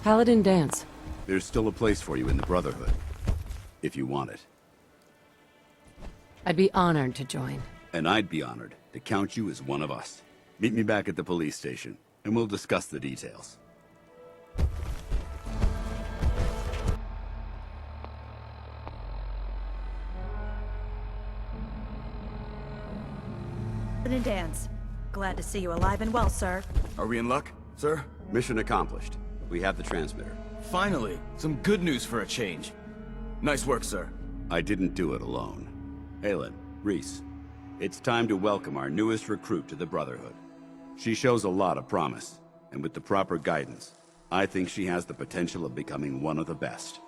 Paladin Danse. There's still a place for you in the Brotherhood, if you want it. I'd be honored to join. And I'd be honored to count you as one of us. Meet me back at the police station, and we'll discuss the details. Paladin Danse. Glad to see you alive and well, sir. Are we in luck, sir? Mission accomplished. We have the transmitter. Finally, some good news for a change. Nice work, sir. I didn't do it alone. Aelin, Reese, it's time to welcome our newest recruit to the Brotherhood. She shows a lot of promise, and with the proper guidance, I think she has the potential of becoming one of the best.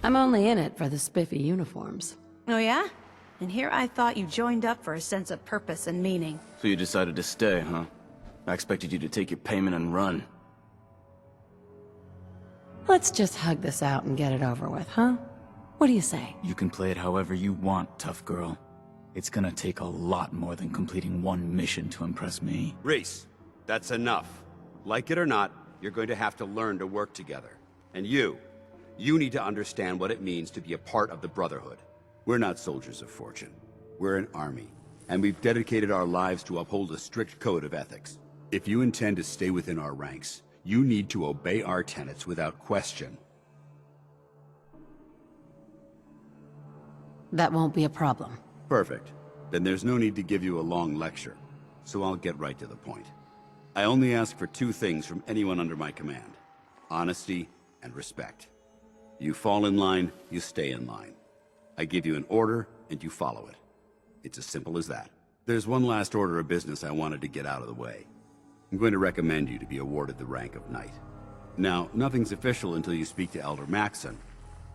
I'm only in it for the spiffy uniforms. Oh yeah? And here I thought you joined up for a sense of purpose and meaning. So you decided to stay, huh? I expected you to take your payment and run. Let's just hug this out and get it over with, huh? What do you say? You can play it however you want, tough girl. It's gonna take a lot more than completing one mission to impress me. Reese, that's enough. Like it or not, you're going to have to learn to work together. And you need to understand what it means to be a part of the Brotherhood. We're not soldiers of fortune. We're an army, and we've dedicated our lives to uphold a strict code of ethics. If you intend to stay within our ranks, you need to obey our tenets without question. That won't be a problem. Perfect. Then there's no need to give you a long lecture, so I'll get right to the point. I only ask for two things from anyone under my command: honesty and respect. You fall in line, you stay in line. I give you an order, and you follow it. It's as simple as that. There's one last order of business I wanted to get out of the way. I'm going to recommend you to be awarded the rank of Knight. Now, nothing's official until you speak to Elder Maxson,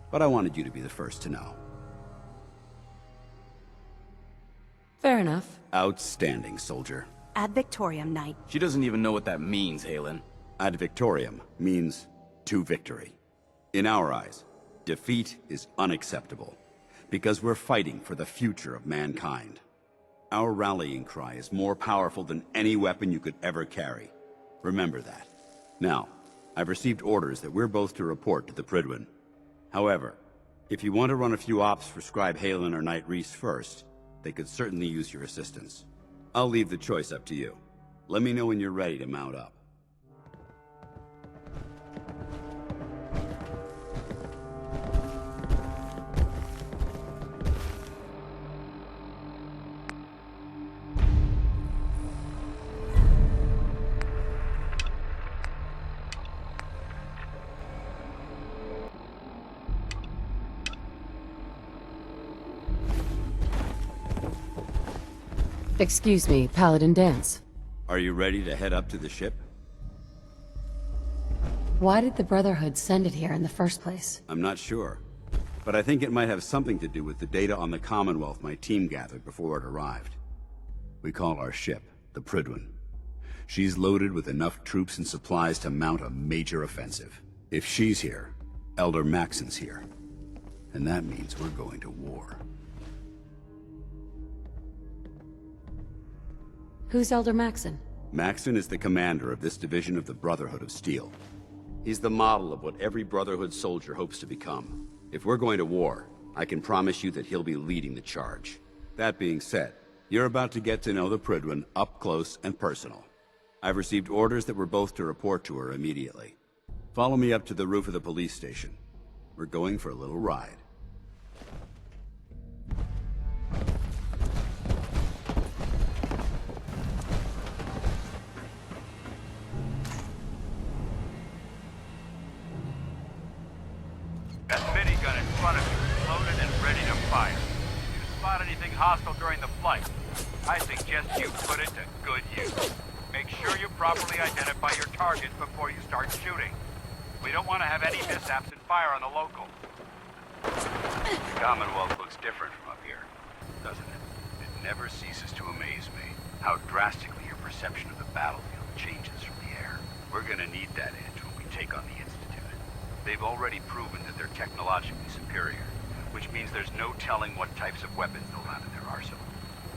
but I wanted you to be the first to know. Fair enough. Outstanding, soldier. Ad Victoriam, Knight. She doesn't even know what that means, Aelin. Ad Victoriam means to victory. In our eyes, defeat is unacceptable, because we're fighting for the future of mankind. Our rallying cry is more powerful than any weapon you could ever carry. Remember that. Now, I've received orders that we're both to report to the Pridwen. However, if you want to run a few ops for Scribe Halen or Knight Reese first, they could certainly use your assistance. I'll leave the choice up to you. Let me know when you're ready to mount up. Excuse me, Paladin Danse. Are you ready to head up to the ship? Why did the Brotherhood send it here in the first place? I'm not sure, but I think it might have something to do with the data on the Commonwealth my team gathered before it arrived. We call our ship the Pridwen. She's loaded with enough troops and supplies to mount a major offensive. If she's here, Elder Maxson's here. And that means we're going to war. Who's Elder Maxson? Maxson is the commander of this division of the Brotherhood of Steel. He's the model of what every Brotherhood soldier hopes to become. If we're going to war, I can promise you that he'll be leading the charge. That being said, you're about to get to know the Pridwen up close and personal. I've received orders that we're both to report to her immediately. Follow me up to the roof of the police station. We're going for a little ride. That minigun in front of you is loaded and ready to fire. If you spot anything hostile during the flight, I suggest you put it to good use. Make sure you properly identify your targets before you start shooting. We don't want to have any mishaps and fire on the local. The Commonwealth looks different from up here, doesn't it? It never ceases to amaze me how drastically your perception of the battlefield changes from the air. We're gonna need that edge when we take on the Institute. They've already proven that they're technologically superior, which means there's no telling what types of weapons they'll have in their arsenal.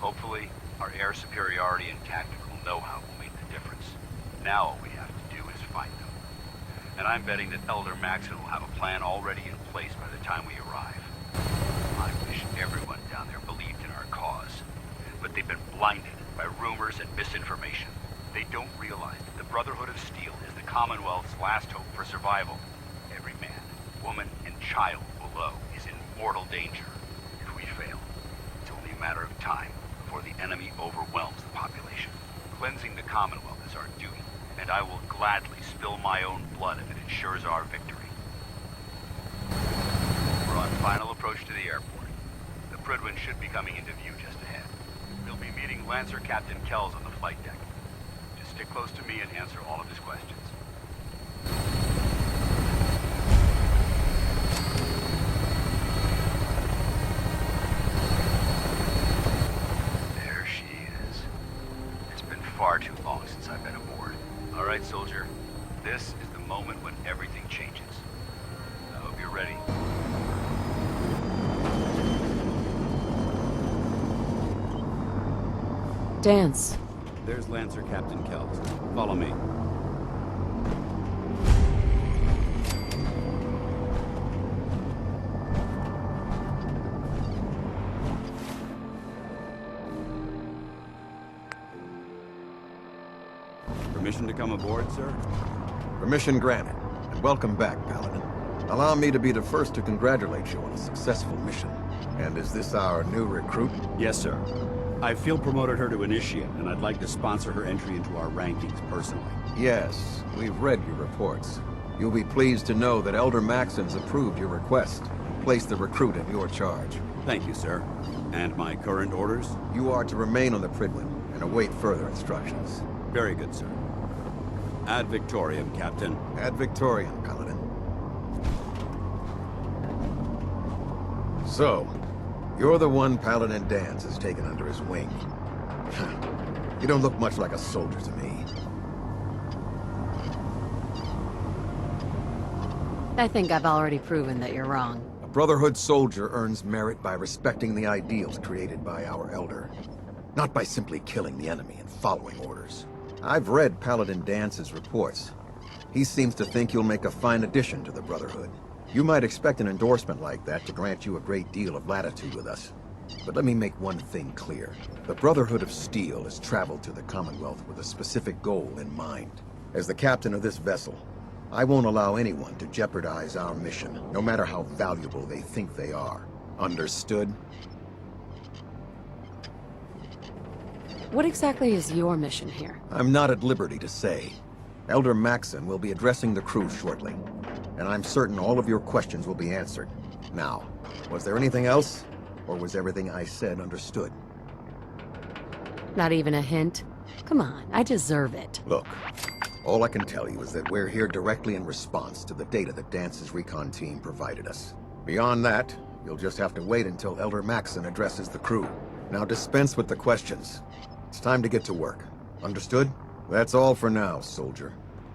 Hopefully, our air superiority and tactical know-how will make the difference. Now all we have to do And I'm betting that Elder Maxson will have a plan already in place by the time we arrive. I wish everyone down there believed in our cause. But they've been blinded by rumors and misinformation. They don't realize that the Brotherhood of Steel is the Commonwealth's last hope for survival. Every man, woman, and child below is in mortal danger. If we fail, it's only a matter of time before the enemy overwhelms the population. Cleansing the Commonwealth is our duty, and I will gladly spill my own blood if it ensures our victory. We're on final approach to the airport. The Pridwen should be coming into view just ahead. We'll be meeting Lancer Captain Kells on the flight deck. Just stick close to me and answer all of his questions. There she is. It's been far too long since I've been aboard. All right, soldier. This is the moment when everything changes. I hope you're ready. Danse. There's Lancer Captain Kells. Follow me. Permission to come aboard, sir? Permission granted, and welcome back, Paladin. Allow me to be the first to congratulate you on a successful mission. And is this our new recruit? Yes, sir. I field promoted her to initiate, and I'd like to sponsor her entry into our rankings personally. Yes, we've read your reports. You'll be pleased to know that Elder Maxson's approved your request. Place the recruit in your charge. Thank you, sir. And my current orders? You are to remain on the Pridwen and await further instructions. Very good, sir. Ad Victoriam, Captain. Ad Victoriam, Paladin. So, you're the one Paladin Danse has taken under his wing. You don't look much like a soldier to me. I think I've already proven that you're wrong. A Brotherhood soldier earns merit by respecting the ideals created by our Elder, not by simply killing the enemy and following orders. I've read Paladin Danse's reports. He seems to think you'll make a fine addition to the Brotherhood. You might expect an endorsement like that to grant you a great deal of latitude with us. But let me make one thing clear. The Brotherhood of Steel has traveled to the Commonwealth with a specific goal in mind. As the captain of this vessel, I won't allow anyone to jeopardize our mission, no matter how valuable they think they are. Understood? What exactly is your mission here? I'm not at liberty to say. Elder Maxson will be addressing the crew shortly, and I'm certain all of your questions will be answered. Now, was there anything else? Or was everything I said understood? Not even a hint? Come on, I deserve it. Look, all I can tell you is that we're here directly in response to the data that Dance's recon team provided us. Beyond that, you'll just have to wait until Elder Maxson addresses the crew. Now dispense with the questions. It's time to get to work. Understood? That's all for now, soldier.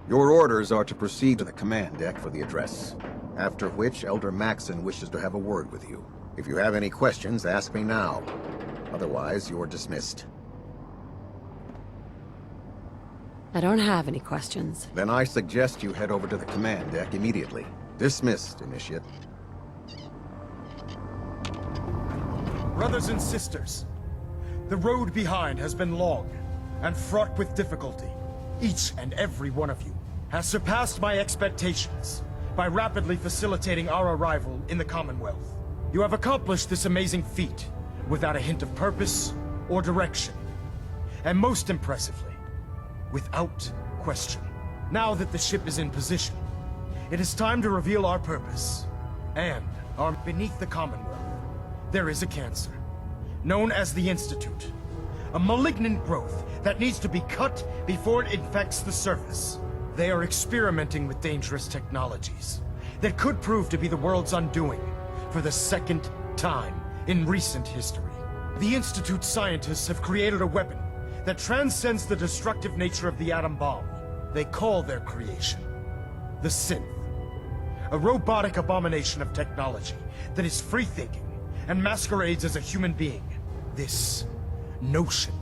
Your orders are to proceed to the command deck for the address, after which Elder Maxson wishes to have a word with you. If you have any questions, ask me now. Otherwise, you're dismissed. I don't have any questions. Then I suggest you head over to the command deck immediately. Dismissed, Initiate. Brothers and sisters, the road behind has been long and fraught with difficulty. Each and every one of you has surpassed my expectations by rapidly facilitating our arrival in the Commonwealth. You have accomplished this amazing feat without a hint of purpose or direction. And most impressively, without question. Now that the ship is in position, it is time to reveal our purpose. And beneath the Commonwealth, there is a cancer, known as the Institute. A malignant growth that needs to be cut before it infects the surface. They are experimenting with dangerous technologies that could prove to be the world's undoing for the second time in recent history. The Institute's scientists have created a weapon that transcends the destructive nature of the atom bomb. They call their creation the Synth. A robotic abomination of technology that is free-thinking and masquerades as a human being. This notion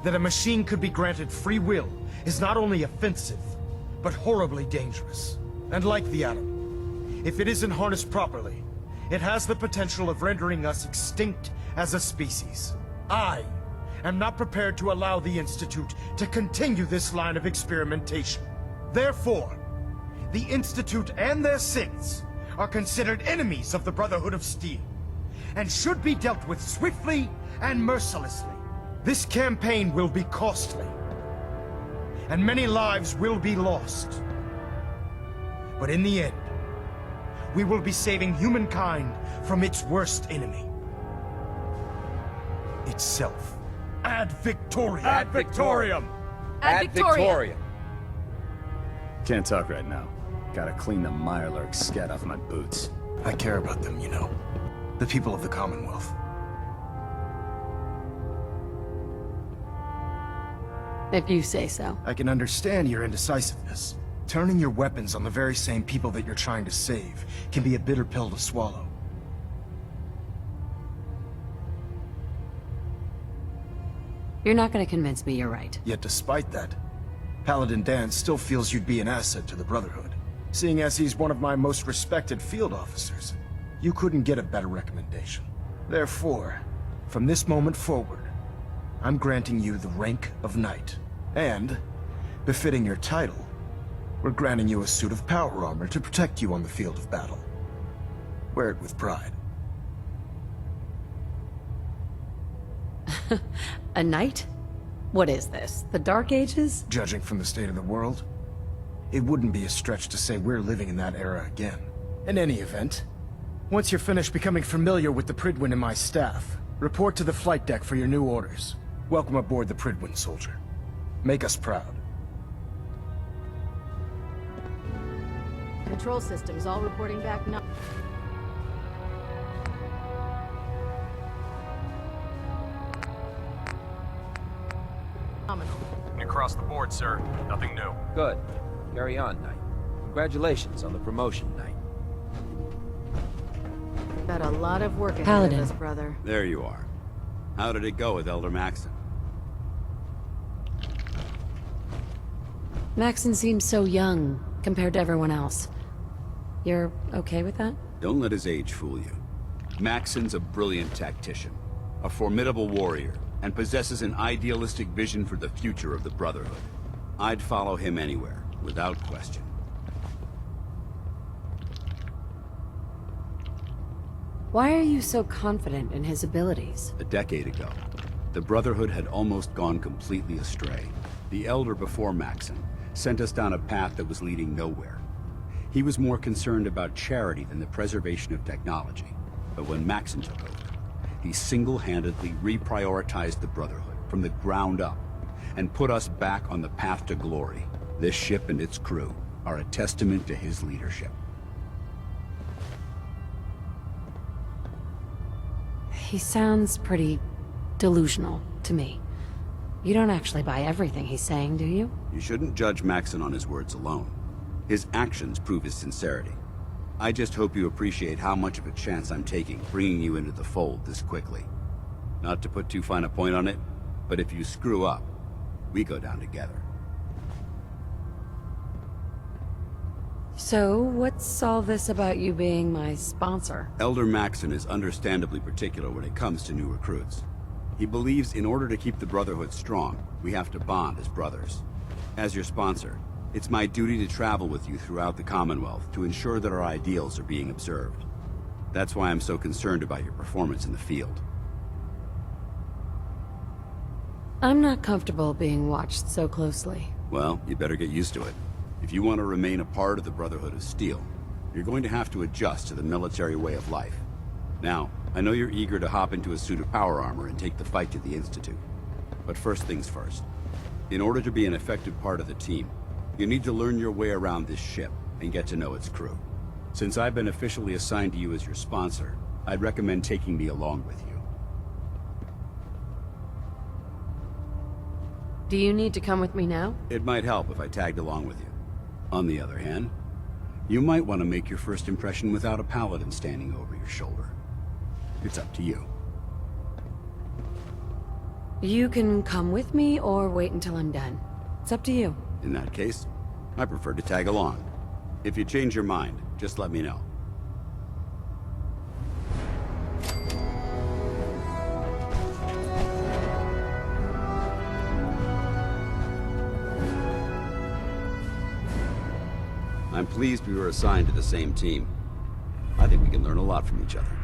that a machine could be granted free will is not only offensive, but horribly dangerous. And like the atom, if it isn't harnessed properly, it has the potential of rendering us extinct as a species. I am not prepared to allow the Institute to continue this line of experimentation. Therefore, the Institute and their synths are considered enemies of the Brotherhood of Steel, and should be dealt with swiftly and mercilessly. This campaign will be costly, and many lives will be lost. But in the end, we will be saving humankind from its worst enemy. Itself. Ad Victoriam! Ad Victoriam! Ad Victoriam! Can't talk right now. Gotta clean the Mirelurk scat off my boots. I care about them, you know. The people of the Commonwealth. If you say so. I can understand your indecisiveness. Turning your weapons on the very same people that you're trying to save can be a bitter pill to swallow. You're not gonna convince me you're right. Yet despite that, Paladin Danse still feels you'd be an asset to the Brotherhood. Seeing as he's one of my most respected field officers, you couldn't get a better recommendation. Therefore, from this moment forward, I'm granting you the rank of Knight. And, befitting your title, we're granting you a suit of power armor to protect you on the field of battle. Wear it with pride. A knight? What is this? The Dark Ages? Judging from the state of the world, it wouldn't be a stretch to say we're living in that era again. In any event, once you're finished becoming familiar with the Pridwen and my staff, report to the flight deck for your new orders. Welcome aboard the Pridwen, soldier. Make us proud. Control systems all reporting back now. And across the board, sir. Nothing new. Good. Carry on, Knight. Congratulations on the promotion, Knight. Got a lot of work ahead Paladin. of us, brother. There you are. How did it go with Elder Maxson? Maxson seems so young compared to everyone else. You're okay with that? Don't let his age fool you. Maxson's a brilliant tactician, a formidable warrior, and possesses an idealistic vision for the future of the Brotherhood. I'd follow him anywhere, without question. Why are you so confident in his abilities? A decade ago, the Brotherhood had almost gone completely astray. The Elder before Maxson sent us down a path that was leading nowhere. He was more concerned about charity than the preservation of technology. But when Maxson took over, he single-handedly reprioritized the Brotherhood from the ground up and put us back on the path to glory. This ship and its crew are a testament to his leadership. He sounds pretty delusional to me. You don't actually buy everything he's saying, do you? You shouldn't judge Maxson on his words alone. His actions prove his sincerity. I just hope you appreciate how much of a chance I'm taking bringing you into the fold this quickly. Not to put too fine a point on it, but if you screw up, we go down together. So, what's all this about you being my sponsor? Elder Maxson is understandably particular when it comes to new recruits. He believes in order to keep the Brotherhood strong, we have to bond as brothers. As your sponsor, it's my duty to travel with you throughout the Commonwealth to ensure that our ideals are being observed. That's why I'm so concerned about your performance in the field. I'm not comfortable being watched so closely. Well, you better get used to it. If you want to remain a part of the Brotherhood of Steel, you're going to have to adjust to the military way of life. Now, I know you're eager to hop into a suit of power armor and take the fight to the Institute. But first things first. In order to be an effective part of the team, you need to learn your way around this ship and get to know its crew. Since I've been officially assigned to you as your sponsor, I'd recommend taking me along with you. Do you need to come with me now? It might help if I tagged along with you. On the other hand, you might want to make your first impression without a paladin standing over your shoulder. It's up to you. You can come with me or wait until I'm done. It's up to you. In that case, I prefer to tag along. If you change your mind, just let me know. I'm pleased we were assigned to the same team. I think we can learn a lot from each other.